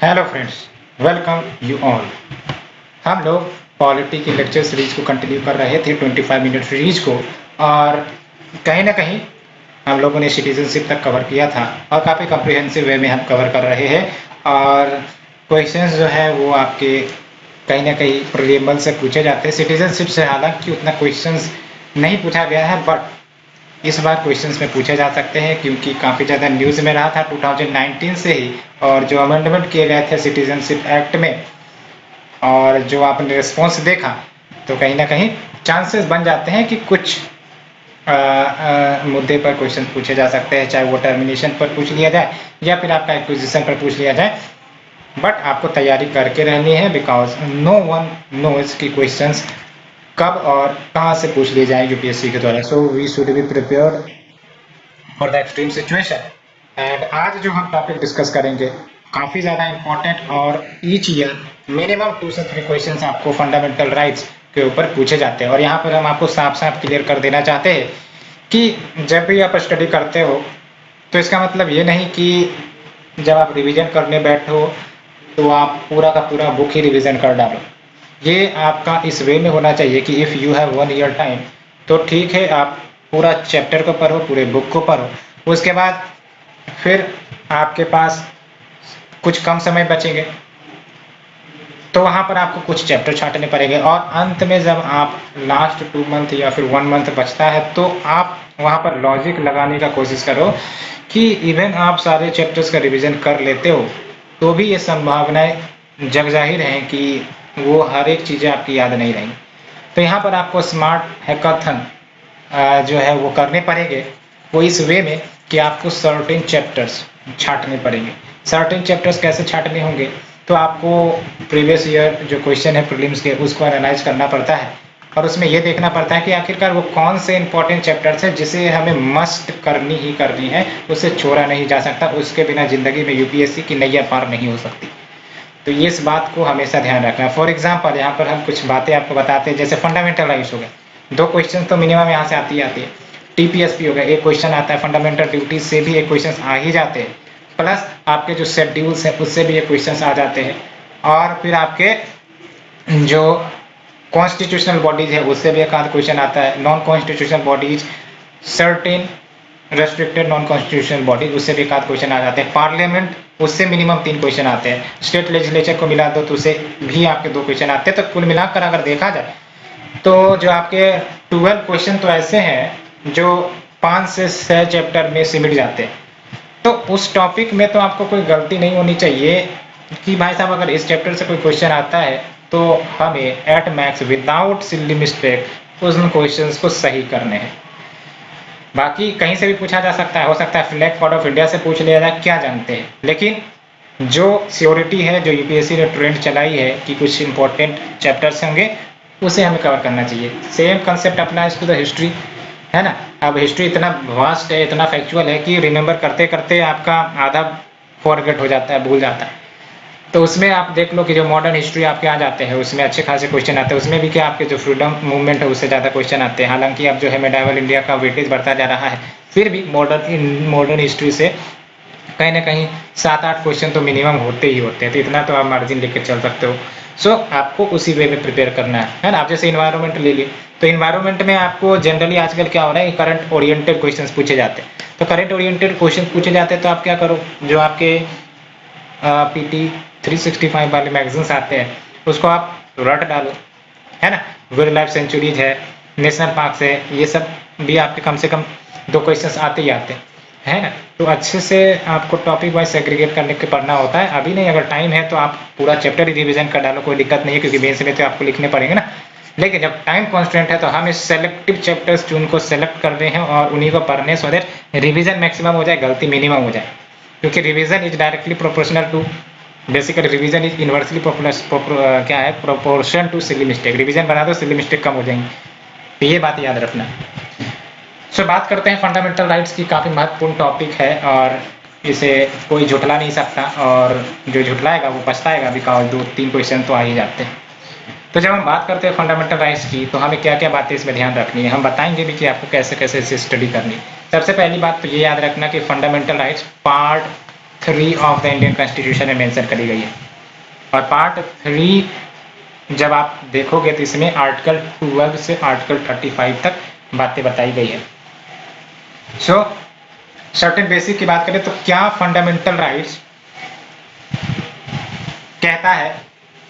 Hello friends, welcome you all. हम लोग polity की लेक्चर सीरीज को कंटिन्यू कर रहे थे 25 मिनट सीरीज को, और कहीं ना कहीं हम लोगों ने सिटीजनशिप तक कवर किया था और काफ़ी कॉम्प्रिहेंसिव वे में हम कवर कर रहे हैं। और क्वेश्चंस जो है वो आपके कहीं ना कहीं प्रीलिमिनरी से पूछे जाते हैं। सिटीजनशिप से हालांकि उतना क्वेश्चंस नहीं पूछा गया है, बट इस बार क्वेश्चंस में पूछे जा सकते हैं क्योंकि काफ़ी ज़्यादा न्यूज़ में रहा था 2019 से ही। और जो अमेंडमेंट किए गए थे सिटीजनशिप एक्ट में और जो आपने रिस्पॉन्स देखा, तो कहीं ना कहीं चांसेस बन जाते हैं कि कुछ मुद्दे पर क्वेश्चन पूछे जा सकते हैं, चाहे वो टर्मिनेशन पर पूछ लिया जाए या फिर आपका एक्विजिशन पर पूछ लिया जाए। बट आपको तैयारी करके रहनी है, बिकॉज नो वन नोज कि क्वेश्चंस कब और कहाँ से पूछ लिए जाए यूपीएससी के द्वारा। So we should be prepared for the extreme situation. And आज जो हम टॉपिक डिस्कस करेंगे काफ़ी ज़्यादा इंपॉर्टेंट, और ईच ईयर मिनिमम 2 से 3 क्वेश्चंस आपको फंडामेंटल राइट्स के ऊपर पूछे जाते हैं। और यहाँ पर हम आपको साफ साफ क्लियर कर देना चाहते हैं कि जब भी आप स्टडी करते हो तो इसका मतलब ये नहीं कि जब आप रिवीजन करने बैठो तो आप पूरा का पूरा बुक ही रिवीजन कर डालो। ये आपका इस वे में होना चाहिए कि if you have 1 year time तो ठीक है, आप पूरा चैप्टर को पढ़ो, पूरे बुक को पढ़ो। उसके बाद फिर आपके पास कुछ कम समय बचेंगे तो वहाँ पर आपको कुछ चैप्टर छांटने पड़ेंगे, और अंत में जब आप लास्ट 2 मंथ या फिर 1 मंथ बचता है तो आप वहाँ पर लॉजिक लगाने का कोशिश करो कि इवन आप सारे चैप्टर्स का रिवीजन कर लेते हो तो भी ये संभावनाएं जग जाहिर हैं कि वो हर एक चीज़ें आपकी याद नहीं रहेंगी। तो यहाँ पर आपको स्मार्ट हैकाथन जो है वो करने पड़ेंगे, वो इस वे में कि आपको सर्टेन चैप्टर्स छांटने पड़ेंगे। सर्टेन चैप्टर्स कैसे छांटने होंगे, तो आपको प्रीवियस ईयर जो क्वेश्चन है प्रीलिम्स के उसको एनालाइज करना पड़ता है, और उसमें ये देखना पड़ता है कि आखिरकार वो कौन से इंपॉर्टेंट चैप्टर्स हैं जिसे हमें मस्ट करनी ही करनी है, उसे छोड़ा नहीं जा सकता। उसके बिना जिंदगी में यूपीएससी की नैया पार नहीं हो सकती। तो ये इस बात को हमेशा ध्यान रखना है। फॉर एग्जाम्पल यहाँ पर हम कुछ बातें आपको बताते हैं, जैसे फंडामेंटल राइट्स हो गए, 2 क्वेश्चन तो मिनिमम यहाँ से आती है। टीपीएसपी हो गया, एक क्वेश्चन आता है। फंडामेंटल ड्यूटीज से भी एक क्वेश्चन आ ही जाते हैं, प्लस आपके जो शेड्यूल्स हैं उससे भी एक क्वेश्चन आ जाते हैं, और फिर आपके जो कॉन्स्टिट्यूशनल बॉडीज है उससे भी एक आध क्वेश्चन आता है। Non constitutional bodies, certain restricted non constitutional body, उससे भी एक आध क्वेश्चन आ जाते हैं। पार्लियामेंट, उससे मिनिमम 3 क्वेश्चन आते हैं। स्टेट लेजिस्लेचर को मिला दो तो उससे भी आपके 2 क्वेश्चन आते हैं। तो कुल मिलाकर अगर देखा जाए तो जो आपके 12 क्वेश्चन तो ऐसे हैं जो 5 से 6 चैप्टर में सिमट जाते हैं। तो उस टॉपिक में तो आपको कोई गलती नहीं होनी चाहिए कि भाई साहब अगर इस चैप्टर से कोई क्वेश्चन आता है तो हमें at max without silly mistake उन क्वेश्चंस को सही करने हैं। बाकी कहीं से भी पूछा जा सकता है, हो सकता है फ्लैग कोड ऑफ इंडिया से पूछ लिया जाए, क्या जानते हैं। लेकिन जो सियोरिटी है, जो यूपीएससी ने ट्रेंड चलाई है कि कुछ इंपॉर्टेंट चैप्टर्स होंगे, उसे हमें कवर करना चाहिए। Same concept applies to the history, है ना। अब हिस्ट्री इतना वास्ट है, इतना फैक्चुअल है कि रिमेंबर करते करते आपका आधा फॉरगेट हो जाता है, भूल जाता है। तो उसमें आप देख लो कि जो मॉडर्न हिस्ट्री आपके आ जाते हैं उसमें अच्छे खासे क्वेश्चन आते हैं। उसमें भी क्या आपके जो फ्रीडम मूवमेंट है उससे ज़्यादा क्वेश्चन आते हैं। हालांकि अब जो है मेडावल इंडिया का वेटेज बढ़ता जा रहा है, फिर भी मॉडर्न हिस्ट्री से कहीं ना कहीं 7-8 क्वेश्चन तो मिनिमम होते ही होते हैं। तो इतना तो आप मार्जिन लेकर चल सकते हो। सो आपको उसी वे में प्रिपेयर करना है ना। आप जैसे इन्वायरमेंट ले लिए, तो इन्वायरमेंट में आपको जनरली आजकल क्या हो रहा है, करंट ओरिएंटेड क्वेश्चंस पूछे जाते हैं। तो करंट ओरिएंटेड क्वेश्चन पूछे जाते हैं तो आप क्या करो, जो आपके पीटी 365 वाले मैगजीन्स आते हैं उसको आप रट डालो, है ना। वाइल्ड लाइफ सेंचुरीज है, नेशनल पार्क है, ये सब भी आपके कम से कम 2 क्वेश्चंस आते ही आते हैं, है ना। तो अच्छे से आपको टॉपिक वाइज सेग्रीगेट करने के पढ़ना होता है। अभी नहीं, अगर टाइम है तो आप पूरा चैप्टर ही रिवीजन कर डालो, कोई दिक्कत नहीं है, क्योंकि मेंस में तो आपको लिखने पड़ेंगे ना। लेकिन जब टाइम कॉन्स्टेंट है तो हम इस सेलेक्टिव चैप्टर्स चुन को सेलेक्ट कर रहे हैं और उन्हीं को पढ़ने, सो दैट रिवीजन मैक्सिमम हो जाए, गलती मिनिमम हो जाए। क्योंकि revision is directly proportional to, basically revision is inversely क्या है, proportion to silly mistake. Revision बना दो, सिली मिस्टेक कम हो जाएंगी। तो ये बात याद रखना। सो बात करते हैं फंडामेंटल राइट्स की। काफ़ी महत्वपूर्ण टॉपिक है और इसे कोई झुठला नहीं सकता, और जो झुठलाएगा वो पछताएगा, बिकॉज 2-3 क्वेश्चन तो आ ही जाते हैं। तो जब हम बात करते हैं फंडामेंटल राइट्स की तो हमें क्या क्या बातें इसमें ध्यान रखनी है, हम बताएंगे भी कि आपको कैसे कैसे इसे स्टडी करनी है। सबसे पहली बात तो ये याद रखना कि fundamental rights part 3 of the Indian constitution में मेंशन करी गई है। और पार्ट 3 जब आप देखोगे तो इसमें आर्टिकल 12 से आर्टिकल 35 तक बातें बताई गई है। सो सर्टेन बेसिक की बात करें तो क्या फंडामेंटल राइट्स कहता है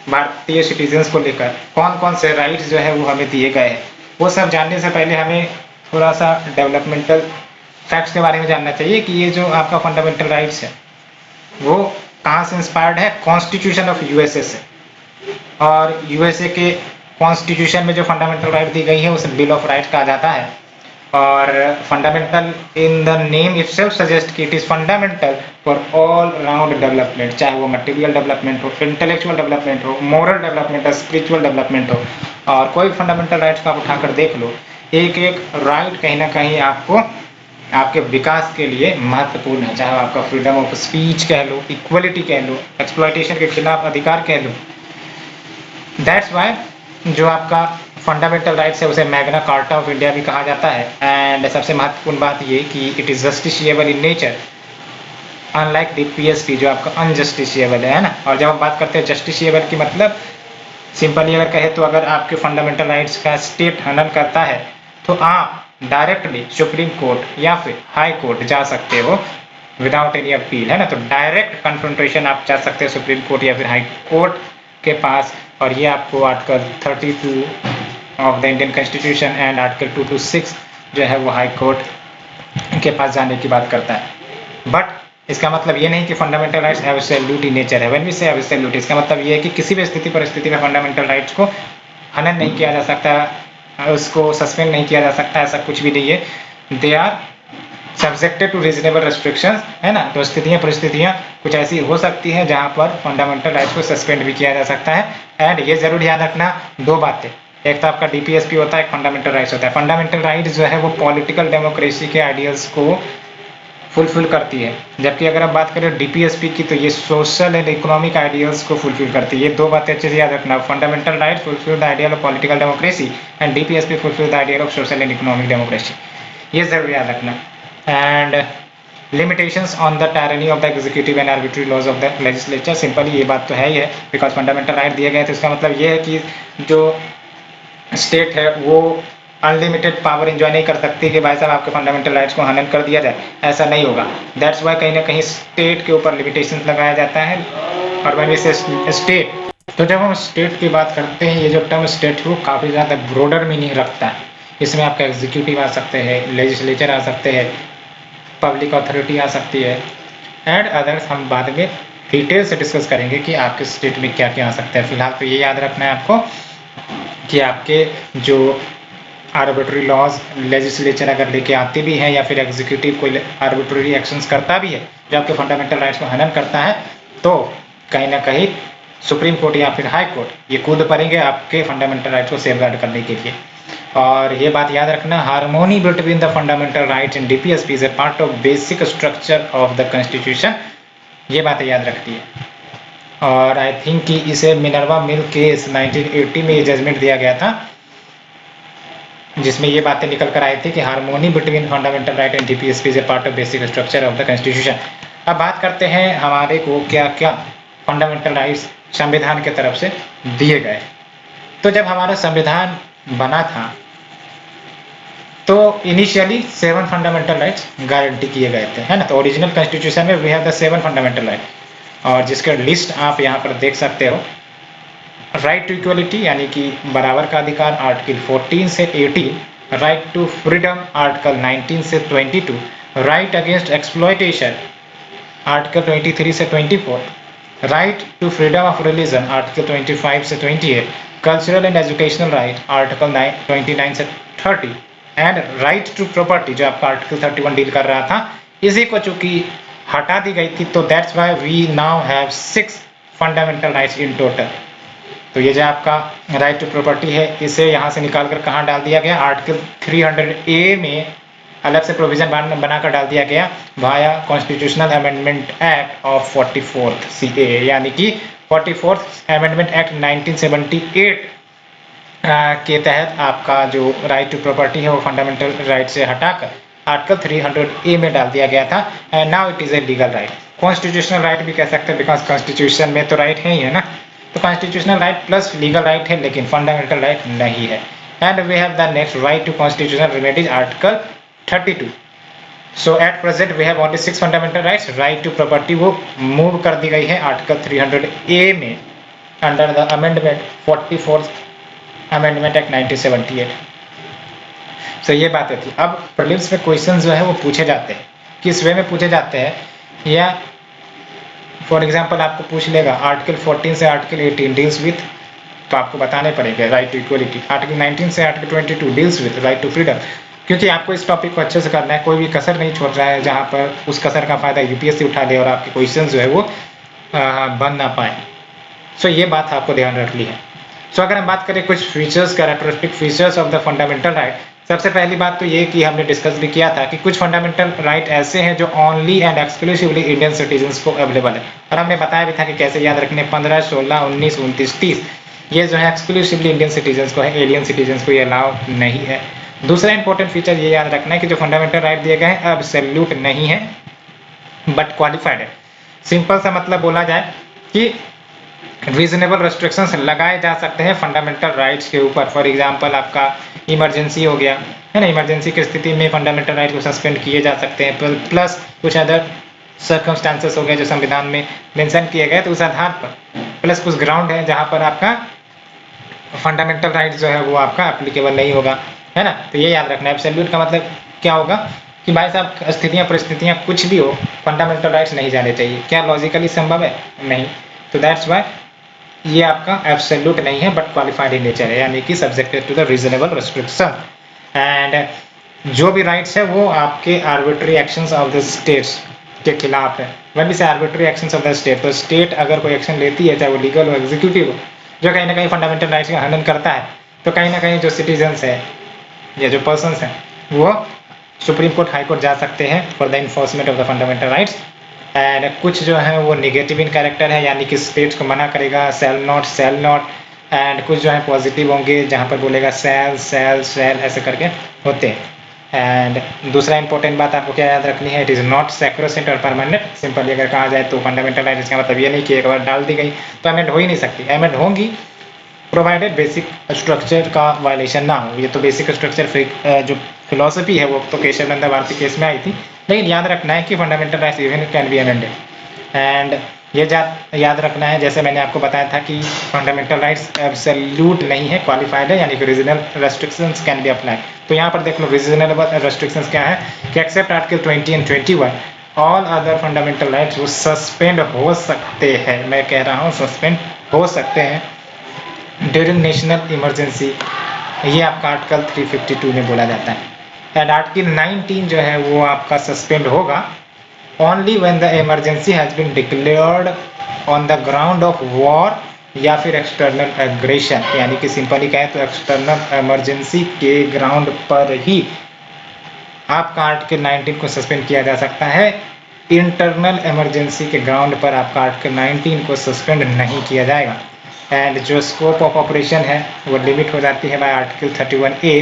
भारतीय सिटीजन्स को लेकर, कौन कौन से राइट्स जो है वो हमें दिए गए हैं, वो सब जानने से पहले हमें थोड़ा सा डेवलपमेंटल फैक्ट्स के बारे में जानना चाहिए कि ये जो आपका फंडामेंटल राइट्स है वो कहाँ से इंस्पायर्ड है। कॉन्स्टिट्यूशन ऑफ यूएसए से, और यूएसए के कॉन्स्टिट्यूशन में जो फंडामेंटल राइट दी गई है उसे बिल ऑफ राइट कहा जाता है। और fundamental in the name itself suggest कि it is fundamental for all round development, चाहे वो मटेरियल डेवलपमेंट हो, इंटेलेक्चुअल डेवलपमेंट हो, मॉरल डेवलपमेंट हो, स्पिरिचुअल डेवलपमेंट हो। और कोई फंडामेंटल राइट्स को आप उठाकर देख लो, एक एक राइट कहीं ना कहीं आपको आपके विकास के लिए महत्वपूर्ण है, चाहे आपका फ्रीडम ऑफ स्पीच कह लो, इक्वलिटी कह लो, एक्सप्लॉयटेशन के खिलाफ अधिकार कह लो। दैट्स वाई जो आपका फंडामेंटल राइट्स है उसे मैग्ना कार्टा ऑफ इंडिया भी कहा जाता है। एंड सबसे महत्वपूर्ण बात ये कि it is justiciable in nature, unlike the PSP जो आपका अनजस्टिशिएबल है ना। और जब हम बात करते हैं जस्टिशिएबल की मतलब सिंपली अगर कहे तो अगर आपके फंडामेंटल राइट्स का स्टेट हनन करता है तो आप डायरेक्टली सुप्रीम कोर्ट या फिर हाई कोर्ट जा सकते हो विदाउट एनी अपील, है ना। तो डायरेक्ट कन्फ्रंटेशन आप जा सकते हैं सुप्रीम कोर्ट या फिर हाई कोर्ट के पास। और ये आपको article 32 of the Indian constitution and article 226 जो है वो हाई कोर्ट के पास जाने की बात करता है। बट इसका मतलब ये नहीं कि fundamental rights absolute in nature है। व्हेन वी से एब्सोल्यूट, इसका मतलब ये है कि किसी भी स्थिति परिस्थिति में फंडामेंटल राइट्स को हनन नहीं किया जा सकता, उसको सस्पेंड नहीं किया जा सकता, ऐसा कुछ भी नहीं है। They are subjected to reasonable restrictions, है ना। तो स्थितियां परिस्थितियां कुछ ऐसी हो सकती हैं जहां पर फंडामेंटल राइट्स को सस्पेंड भी किया जा सकता है। एंड ये जरूर ध्यान रखना दो बातें, एक तो आपका डीपीएसपी होता है, एक फंडामेंटल राइट्स होता है। फंडामेंटल राइट्स जो है वो पॉलिटिकल डेमोक्रेसी के आइडियल्स को फुलफिल करती है, जबकि अगर हम बात करें डीपीएसपी की तो ये सोशल एंड इकोनॉमिक आइडियल्स को फुलफिल करती है। ये दो बातें अच्छे से याद रखना, fundamental rights fulfil the ideal of political democracy and DPSP fulfil the ideal of social and economic democracy, ये जरूर याद रखना। And limitations on the tyranny of the executive and arbitrary laws of the legislature, simply ये बात तो है ही है, because fundamental right दिए गए तो इसका मतलब ये है कि जो स्टेट है वो अनलिमिटेड पावर एंजॉय नहीं कर सकती कि भाई साहब आपके फंडामेंटल राइट्स को हनन कर दिया जाए, ऐसा नहीं होगा। दैट्स वाई कहीं ना कहीं स्टेट के ऊपर लिमिटेशन लगाया जाता है। और व्हेन वी से स्टेट, तो जब हम स्टेट की बात करते हैं, ये जो टर्म स्टेट है वो काफ़ी ज़्यादा ब्रॉडर मीनिंग रखता है। इसमें आपका एग्जीक्यूटिव आ सकते हैं, लेजिस्लेचर आ सकते हैं, पब्लिक अथॉरिटी आ सकती है एंड अदर्स। हम बाद में डिटेल से डिस्कस करेंगे कि आपके स्टेट में क्या क्या आ सकता है। फिलहाल तो ये याद रखना है आपको कि आपके जो आर्बिट्री लॉज लेजिस्लेचर अगर लेके आते भी हैं या फिर एग्जीक्यूटिव कोई आर्बिट्री एक्शंस करता भी है जो आपके फंडामेंटल राइट्स को हनन करता है, तो कहीं ना कहीं सुप्रीम कोर्ट या फिर हाई कोर्ट ये कूद पड़ेंगे आपके फंडामेंटल राइट्स को सेफगार्ड करने के लिए। और ये बात याद रखना, harmony between the fundamental rights and DPSP is a part of basic structure of the constitution, ये बातें याद रखती है। और आई थिंक कि इसे मिनर्वा मिल केस 1980 में ये जजमेंट दिया गया था जिसमें ये बातें निकल कर आई थी कि harmony between fundamental right and DPSP is a part of basic structure of the constitution. अब बात करते हैं हमारे को क्या क्या फंडामेंटल राइट्स संविधान की तरफ से दिए गए। तो जब हमारा संविधान बना था तो इनिशियली 7 फंडामेंटल राइट्स गारंटी किए गए थे, है ना। तो ओरिजिनल कॉन्स्टिट्यूशन में we have the 7 fundamental right, और जिसके लिस्ट आप यहाँ पर देख सकते हो। राइट टू इक्वलिटी यानी कि बराबर का अधिकार आर्टिकल 14 से 18, राइट टू फ्रीडम आर्टिकल 19 से 22, राइट अगेंस्ट एक्सप्लॉयटेशन आर्टिकल 23 से 24, right to freedom of religion article 25 से 28, cultural and educational right article 29 से 30 एंड राइट टू प्रॉपर्टी जो आपका आर्टिकल 31 डील कर रहा था, इसी को चूंकि हटा दी गई थी तो that's why we now have 6 fundamental rights in total. तो ये जो आपका राइट टू प्रॉपर्टी है इसे यहाँ से निकाल कर कहाँ डाल दिया गया, आर्टिकल 300A में अलग से प्रोविजन बनाकर डाल दिया गया via constitutional amendment act of 44th CAA, यानी कि 44th अमेंडमेंट एक्ट 1978 के तहत आपका जो राइट टू प्रॉपर्टी है वो फंडामेंटल राइट से हटाकर आर्टिकल 300A में डाल दिया गया था, and now it is a legal right. Constitutional right भी कह सकते हैं, बिकॉज कॉन्स्टिट्यूशन में तो राइट है ही है ना, तो constitutional right plus legal right है, लेकिन फंडामेंटल राइट नहीं है। And we have the next right to constitutional remedies, article 32। So at present we have only 6 fundamental rights. Right to property वो मूव कर दी गई है आर्टिकल 300A में under the amendment 44th amendment act 1978। सो ये बात होती है। अब प्रीलिम्स में क्वेश्चन जो है वो पूछे जाते हैं, किस वे में पूछे जाते हैं, या फॉर एग्जांपल आपको पूछ लेगा आर्टिकल 14 से आर्टिकल 18 डील्स विथ, तो आपको बताने पड़ेंगे राइट टू इक्वलिटी। आर्टिकल 19 से article 22 deals with right to freedom, क्योंकि आपको इस टॉपिक को अच्छे से करना है, कोई भी कसर नहीं छोड़ रहा है जहाँ पर उस कसर का फायदा यूपीएससी उठा ले और आपके क्वेश्चन जो है वो बन ना पाए। सो ये बात आपको ध्यान रखनी है। सो अगर हम बात करें कुछ features, characteristic features of the fundamental right, सबसे पहली बात तो ये कि हमने डिस्कस भी किया था कि कुछ फंडामेंटल राइट ऐसे हैं जो only and exclusively Indian citizens को अवेलेबल है, और हमने बताया भी था कि कैसे याद रखने, 15, 16, 19, 29, 30 ये जो है एक्सक्लूसिवली इंडियन सिटीजन्स को है, एलियन सिटीजन्स को ये अलाउ नहीं है। दूसरा इंपॉर्टेंट फीचर ये याद रखना है कि जो फंडामेंटल राइट दिए गए हैं एब्सोल्यूट नहीं है बट क्वालिफाइड है। सिंपल सा मतलब बोला जाए कि रीजनेबल रेस्ट्रिक्शंस लगाए जा सकते हैं फंडामेंटल राइट्स के ऊपर। फॉर एग्जांपल आपका इमरजेंसी हो गया है ना, इमरजेंसी की स्थिति में फंडामेंटल राइट को सस्पेंड किए जा सकते हैं, प्लस कुछ अदर सर्कमस्टांसेस हो गए जो संविधान में मेंशन किए गए, तो उस आधार पर प्लस कुछ ग्राउंड है जहां पर आपका फंडामेंटल राइट जो है वो आपका एप्लीकेबल नहीं होगा, है ना। तो ये याद रखना है। एब्सोल्यूट का मतलब क्या होगा कि भाई साहब स्थितियाँ परिस्थितियाँ कुछ भी हो, फंडामेंटल राइट्स नहीं जाने चाहिए। क्या लॉजिकली संभव है? नहीं। तो दैट्स वाई ये आपका एब्सोल्यूट नहीं है बट क्वालिफाइड इन नेचर है, यानी कि subjected to the reasonable restriction. And जो भी राइट्स है वो आपके arbitrary actions of the states के खिलाफ है। when we say arbitrary actions of the state, तो स्टेट अगर कोई एक्शन लेती है, चाहे वो लीगल हो, एग्जीक्यूटिव हो, जो कहीं ना कहीं फंडामेंटल राइट्स का हनन करता है, तो कहीं ना कहीं जो सिटीजन्स है या जो पर्सन्स हैं वो सुप्रीम कोर्ट, हाई कोर्ट जा सकते हैं for the enforcement of the fundamental rights. And कुछ जो है वो निगेटिव इन कैरेक्टर है, यानी कि स्टेट्स को मना करेगा, सेल नॉट, एंड कुछ जो है पॉजिटिव होंगे जहाँ पर बोलेगा सेल ऐसे करके होते हैं। एंड दूसरा इंपॉर्टेंट बात आपको क्या याद रखनी है, इट इज़ नॉट सैक्रोसेंट और परमानेंट। सिंपली अगर कहा जाए तो फंडामेंटल राइट्स का मतलब ये नहीं कि एक बार डाल दी गई तो अमेंड हो ही नहीं सकती। अमेंड होंगी प्रोवाइडेड बेसिक स्ट्रक्चर का वायलेशन ना हो। ये तो बेसिक स्ट्रक्चर जो फिलोसफी है वो तो केशव नंदा भारती केस में आई थी, लेकिन याद रखना है कि fundamental rights even can be amended. And ये याद रखना है, जैसे मैंने आपको बताया था कि फंडामेंटल राइट्स एब्सोल्यूट नहीं है, क्वालिफाइड है, यानी कि regional restrictions can be apply. तो यहाँ पर देख लो रीजनल रेस्ट्रिक्शंस क्या है कि except article 20 and 21 all other fundamental rights वो सस्पेंड हो सकते हैं। मैं कह रहा हूँ सस्पेंड हो सकते हैं ड्यूरिंग नेशनल इमरजेंसी, ये आपका आर्टिकल 352 में बोला जाता है। एंड आर्टिकल 19 जो है वो आपका सस्पेंड होगा only when the emergency has been declared on the ground of war या फिर एक्सटर्नल एग्रेशन, यानी कि सिंपली कहें तो एक्सटर्नल इमरजेंसी के ग्राउंड पर ही आपका आर्टिकल 19 को सस्पेंड किया जा सकता है। इंटरनल इमरजेंसी के ग्राउंड पर आपका आर्टिकल 19 को सस्पेंड नहीं किया जाएगा। एंड जो स्कोप ऑफ ऑपरेशन है वो लिमिट हो जाती है बाय आर्टिकल 31A,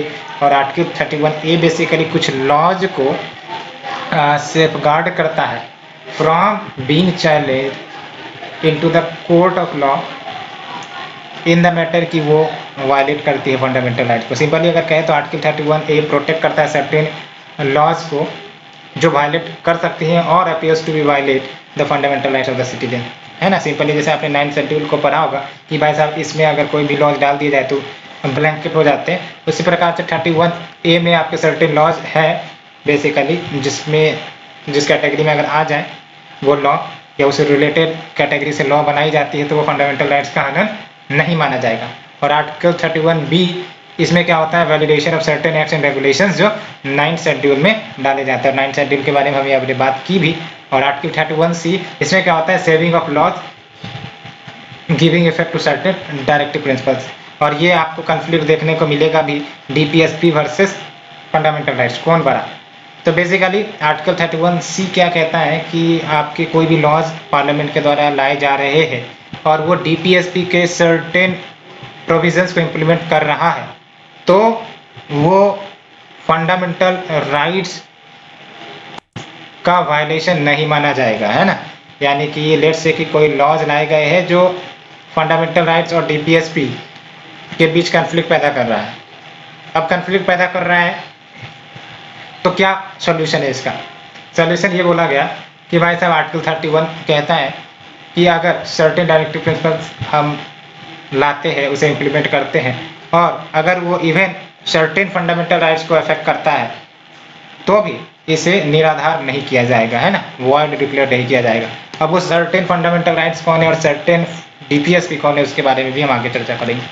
और आर्टिकल 31A बेसिकली कुछ लॉज को सेफगार्ड करता है from being challenge into the court of law in the matter कि वो वायलेट करती है फंडामेंटल राइट को। सिंपली अगर कहें तो आर्टिकल 31A प्रोटेक्ट करता है सर्टेन लॉज को जो वायलेट कर सकती हैं और appears to be violate the fundamental rights of the citizen, है ना। सिंपली जैसे आपने 9th शेड्यूल को पढ़ा होगा कि भाई साहब इसमें अगर कोई भी लॉज डाल दिया जाए तो ब्लैंकेट हो जाते हैं, उसी प्रकार से 31A में आपके सर्टेन लॉज है बेसिकली जिस कैटेगरी में अगर आ जाए वो लॉ या उससे रिलेटेड कैटेगरी से लॉ बनाई जाती है तो वो फंडामेंटल राइट्स का हनन नहीं माना जाएगा। और आर्टिकल 31B इसमें क्या होता है, validation of certain acts and regulations जो 9th शेड्यूल में डाले जाते हैं। 9th शेड्यूल के बारे में हमने अभी बात की भी। और आर्टिकल 31C इसमें क्या होता है, saving of laws giving effect to certain directive principles. और ये आपको कन्फ्लिक्ट देखने को मिलेगा भी DPSP वर्सेस फंडामेंटल राइट्स, कौन बड़ा। तो बेसिकली आर्टिकल 31C क्या कहता है कि आपके कोई भी लॉज पार्लियामेंट के द्वारा लाए जा रहे हैं और वो DPSP के सर्टेन प्रोविजंस को इम्प्लीमेंट कर रहा है तो वो फंडामेंटल राइट्स का वायलेशन नहीं माना जाएगा, है ना। यानी कि ये लेट्स से कि कोई लॉज लाए गए हैं जो फंडामेंटल राइट्स और डीपीएसपी के बीच कन्फ्लिक्ट पैदा कर रहा है। अब कन्फ्लिक्ट पैदा कर रहा है तो क्या सॉल्यूशन है इसका? सॉल्यूशन ये बोला गया कि भाई साहब आर्टिकल 31 कहता है कि अगर सर्टेन डायरेक्टिव प्रिंसिपल्स हम लाते हैं, उसे इम्प्लीमेंट करते हैं, और अगर वो इवन सर्टेन फंडामेंटल राइट्स को अफेक्ट करता है तो भी इसे निराधार नहीं किया जाएगा, है ना, वॉइड डिक्लेयर नहीं किया जाएगा। अब वो सर्टेन फंडामेंटल राइट्स कौन है और सर्टेन डीपीएसपी कौन है उसके बारे में भी हम आगे चर्चा करेंगे।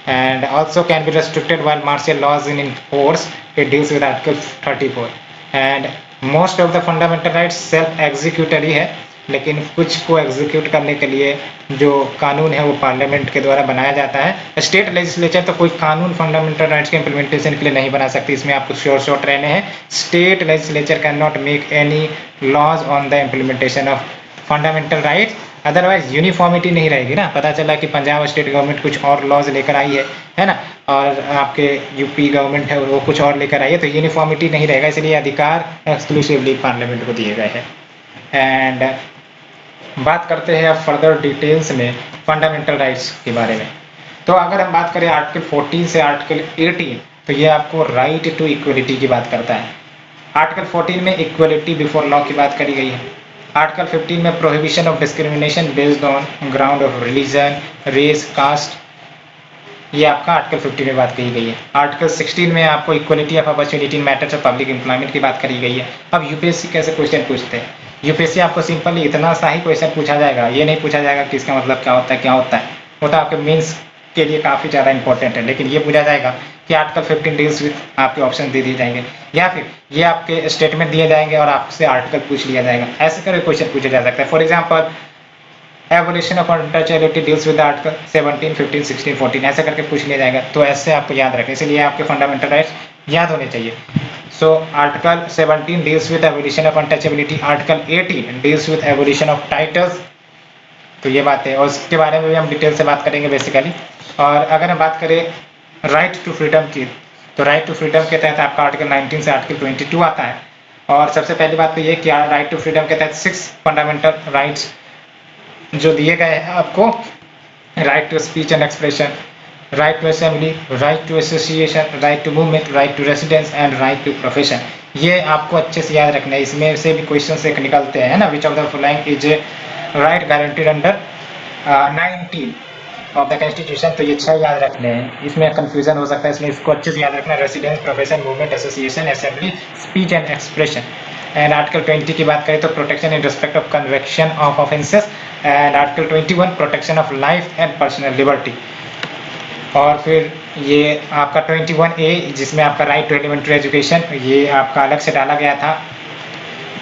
And also can be restricted while martial laws in force, it deals with article 34। And most of the fundamental rights self executory है, लेकिन कुछ को एग्जीक्यूट करने के लिए जो कानून है वो पार्लियामेंट के द्वारा बनाया जाता है। स्टेट लेजिस्लेचर तो कोई कानून फंडामेंटल राइट्स के इम्प्लीमेंटेशन के लिए नहीं बना सकती, इसमें आपको शॉर्ट रहने हैं। State legislature cannot make any laws on the implementation of fundamental rights, otherwise uniformity नहीं रहेगी ना। पता चला कि पंजाब स्टेट गवर्नमेंट कुछ और लॉज लेकर आई है ना, और आपके यूपी गवर्नमेंट है वो कुछ और लेकर आई है, तो यूनिफॉर्मिटी नहीं रहेगा, इसलिए अधिकार एक्सक्लूसिवली पार्लियामेंट को दिए गए हैं। एंड बात करते हैं अब फर्दर डिटेल्स में फंडामेंटल राइट्स के बारे में। तो अगर हम बात करें आर्टिकल 14 से आर्टिकल 18, तो ये आपको राइट टू इक्वलिटी की बात करता है। आर्टिकल 14 में इक्वलिटी बिफोर लॉ की बात करी गई है। आर्टिकल 15 में prohibition of discrimination based on ground of religion, race, caste, ये आपका आर्टिकल 15 में बात कही गई है। आर्टिकल 16 में आपको equality of opportunity in matters of public employment की बात करी गई है। अब यूपीएससी कैसे क्वेश्चन पूछते हैं? यूपीएससी आपको सिंपली इतना सा ही क्वेश्चन पूछा जाएगा, ये नहीं पूछा जाएगा कि इसका मतलब क्या होता है क्या होता है, वो तो आपके मेंस के लिए काफ़ी ज़्यादा इंपॉर्टेंट है। लेकिन ये पूछा जाएगा कि आर्टिकल 15 डील्स विद, आपके ऑप्शन दे दिए जाएंगे, या फिर ये आपके स्टेटमेंट दिए जाएंगे और आपसे आर्टिकल पूछ लिया जाएगा। ऐसे करके क्वेश्चन पूछा जा सकता है। For example evolution of untouchability deals with article 17, 15, 16, 14, ऐसे करके पूछ लिया जाएगा। तो ऐसे आपको याद रखें, इसलिए आपके फंडामेंटल राइट्स याद होने चाहिए। So article 17 deals with evolution of untouchability, article 18 deals with evolution of titles. तो ये बात है और उसके बारे में भी हम डिटेल से बात करेंगे बेसिकली। और अगर हम बात करें राइट टू फ्रीडम की, तो राइट टू फ्रीडम के तहत आपका आर्टिकल 19 से आर्टिकल 22 आता है। और सबसे पहली बात तो ये कि राइट टू फ्रीडम के तहत 6 फंडामेंटल राइट्स जो दिए गए हैं आपको: right to speech and expression, right to assembly, right to association, right to movement, right to residence and right to profession. ये आपको अच्छे से याद रखना है, इसमें से भी क्वेश्चन एक निकलते हैं ना। Which of the following is right guaranteed under 19 of the constitution. तो ये 6 याद रखने हैं, इसमें कंफ्यूजन हो सकता है, इसलिए इसको अच्छे से याद रखना: residence, profession, movement, association, assembly, speech and expression. And article 20 की बात करें तो protection in respect of conviction of offences. And article 21 protection of life and personal liberty. और फिर ये आपका 21A जिसमें आपका राइट टू एलिमेंट्री एजुकेशन, ये आपका अलग से डाला गया था।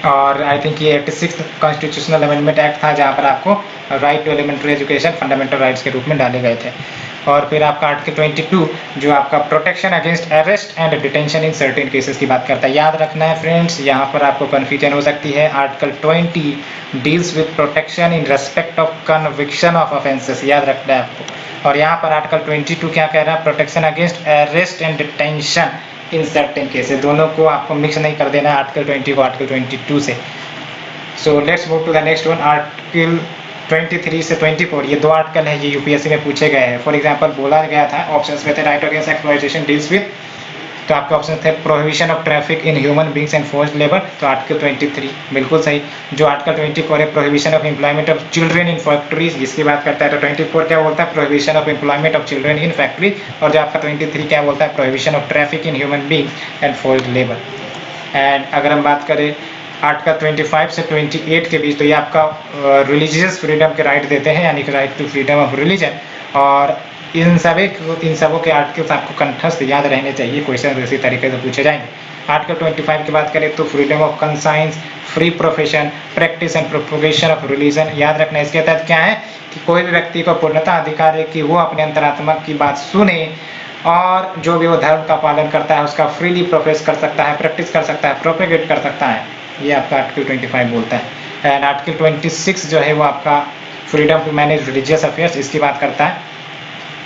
और आई थिंक ये 86 कॉन्स्टिट्यूशनल अमेंडमेंट एक्ट था जहाँ पर आपको right to elementary education fundamental rights के रूप में डाले गए थे। और फिर आपका आर्टिकल 22 जो आपका protection against arrest and detention in certain cases की बात करता है। याद रखना है फ्रेंड्स, यहाँ पर आपको कन्फ्यूजन हो सकती है। Article 20 deals with protection in respect of conviction of offences, याद रखना है आपको। और यहाँ पर आर्टिकल 22 क्या कह रहा है? Protection against arrest and detention in certain cases. दोनों को आपको मिक्स नहीं कर देना है, आर्टिकल 20 को आर्टिकल 22 से। So let's move to the next one, article 23 से 24। ये 2 आर्टिकल है, ये यूपीएससी में पूछे गए हैं। फॉर एग्जांपल बोला गया था ऑप्शंस में थे right against exploitation deals with, तो आपके ऑप्शन थे prohibition of traffic in human beings and forced labour, तो आर्टिकल 23 बिल्कुल सही। जो आर्टिकल 24 है prohibition of employment of children in factories, जिसकी बात करता है, तो 24 क्या बोलता है? Prohibition of employment of children in factory. और जो आपका 23 क्या बोलता है? Prohibition of traffic in human beings and forced labour. And अगर हम बात करें आर्टिकल 25 से 28 के बीच, तो ये आपका रिलीजियस फ्रीडम के राइट देते हैं, यानी कि right to freedom of religion. और इन सबों के आर्टिकल्स आपको कंठस्थ याद रहने चाहिए, क्वेश्चन इसी तरीके से पूछे जाएंगे। आर्टिकल 25 की बात करें तो freedom of conscience, free profession, practice and propagation of religion. याद रखना इसके तहत क्या है कि कोई भी व्यक्ति को पूर्णतः अधिकार है कि वो अपने अंतरात्मा की बात सुने और जो भी वो धर्म का पालन करता है उसका फ्रीली प्रोफेस कर सकता है, प्रैक्टिस कर सकता है, प्रोपेगेट कर सकता है। ये आपका आर्टिकल 25 बोलता है। एंड आर्टिकल 26 जो है वो आपका freedom to manage religious affairs, इसकी बात करता है।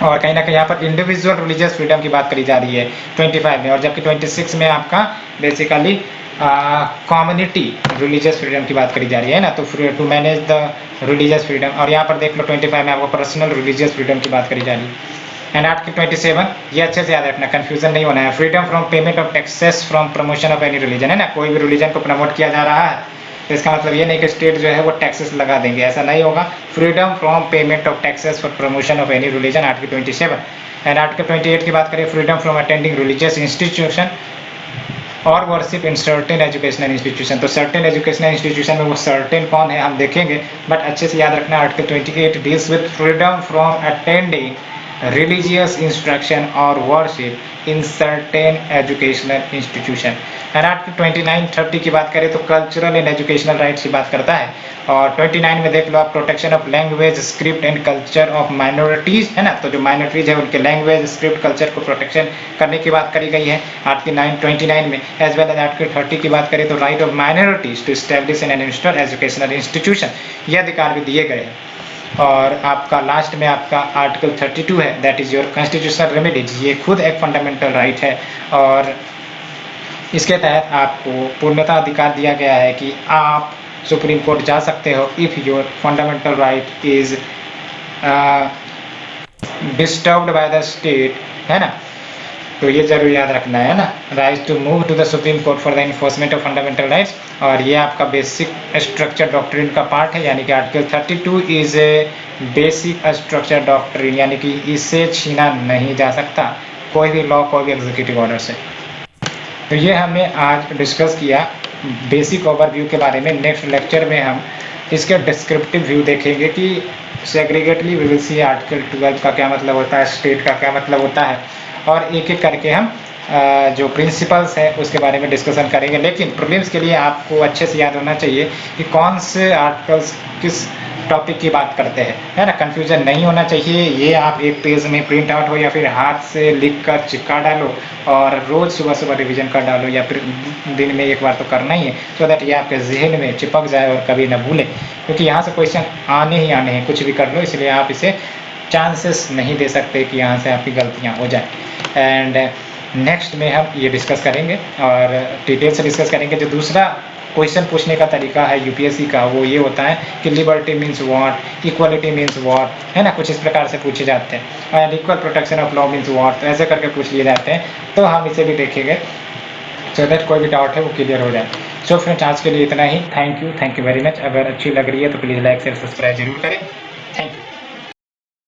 और कहीं ना कहीं यहाँ पर इंडिविजुअल रिलीजियस फ्रीडम की बात करी जा रही है 25 में, और जबकि 26 में आपका बेसिकली कम्युनिटी रिलीजियस फ्रीडम की बात करी जा रही है ना, तो to manage the religious freedom, और यहाँ पर देख लो 25 में आपको पर्सनल रिलीजियस फ्रीडम की बात करी जा रही है। एंड आर्टिकल 27, ये अच्छे से याद रखना, कंफ्यूजन नहीं होना है, freedom from payment of taxes from promotion of any religion, है ना, कोई भी रिलीजन को प्रमोट किया जा रहा है तो इसका मतलब ये नहीं कि स्टेट जो है वो टैक्सेस लगा देंगे, ऐसा नहीं होगा। Freedom from payment of taxes for promotion of any religion, article 27। And article 28 की बात करें, freedom from attending religious institution और worship in certain educational institution, तो सर्टेन एजुकेशनल इंस्टीट्यूशन में वो सर्टेन कौन है हम देखेंगे, बट अच्छे से याद रखना article 28 deals with freedom from attending religious instruction or worship in certain educational institution। And article 29, 30 की बात करें तो कल्चरल एंड एजुकेशनल राइट्स की बात करता है, और 29 में देख लो आप, protection of language script and culture of minorities, है ना, तो जो माइनॉरिटीज है उनके लैंग्वेज स्क्रिप्ट कल्चर को प्रोटेक्शन करने की बात करी गई है आर्टिकल 29 में। एज वेल एज आर्टिकल 30 की बात करें तो right of minorities to establish and administer educational institution, ये अधिकार भी दिए गए हैं। और आपका लास्ट में आपका आर्टिकल 32 है, that is your constitutional remedies, ये खुद एक फंडामेंटल राइट है, और इसके तहत आपको पूर्णता अधिकार दिया गया है कि आप सुप्रीम कोर्ट जा सकते हो if your fundamental right is disturbed by the state, है ना, तो ये जरूर याद रखना है ना, right to move to the Supreme Court for the enforcement of fundamental rights, और ये आपका बेसिक स्ट्रक्चर डॉक्ट्रिन का पार्ट है, यानी कि article 32 is a basic structure doctrine, यानी कि इसे छीना नहीं जा सकता कोई भी लॉ, कोई भी एग्जीक्यूटिव ऑर्डर से। तो ये हमने आज डिस्कस किया बेसिक ओवरव्यू के बारे में। नेक्स्ट लेक्चर में हम इसके डिस्क्रिप्टिव व्यू देखेंगे कि सेग्रीगेटली वी विल सी आर्टिकल 12 का क्या मतलब होता है, स्टेट का क्या मतलब होता है, और एक एक करके हम जो प्रिंसिपल्स है उसके बारे में डिस्कशन करेंगे। लेकिन प्रीलिम्स के लिए आपको अच्छे से याद होना चाहिए कि कौन से आर्टिकल्स किस टॉपिक की बात करते हैं, है ना, कंफ्यूजन नहीं होना चाहिए। ये आप एक पेज में प्रिंट आउट हो या फिर हाथ से लिख कर चिपका डालो और रोज़ सुबह सुबह रिवीजन कर डालो, या फिर दिन में एक बार तो करना ही है, सो दैट ये आपके जहन में चिपक जाए और कभी ना भूलें, क्योंकि यहाँ से क्वेश्चन आने ही आने हैं, कुछ भी कर लो, इसलिए आप इसे चांसेस नहीं दे सकते कि यहाँ से आपकी गलतियाँ हो जाए। एंड नेक्स्ट में हम ये डिस्कस करेंगे और डिटेल से डिस्कस करेंगे। जो दूसरा क्वेश्चन पूछने का तरीका है यूपीएससी का, वो ये होता है कि liberty means what, equality means what, है ना, कुछ इस प्रकार से पूछे जाते हैं, and equal protection of law means what, तो ऐसे करके पूछ लिए जाते हैं। तो हम इसे भी देखेंगे सो दैट कोई भी डाउट है वो क्लियर हो जाए। सो फ्रेंड्स, आज के लिए इतना ही। Thank you very much. अगर अच्छी लग रही है तो प्लीज़ लाइक शेयर सब्सक्राइब जरूर करें। Thank you.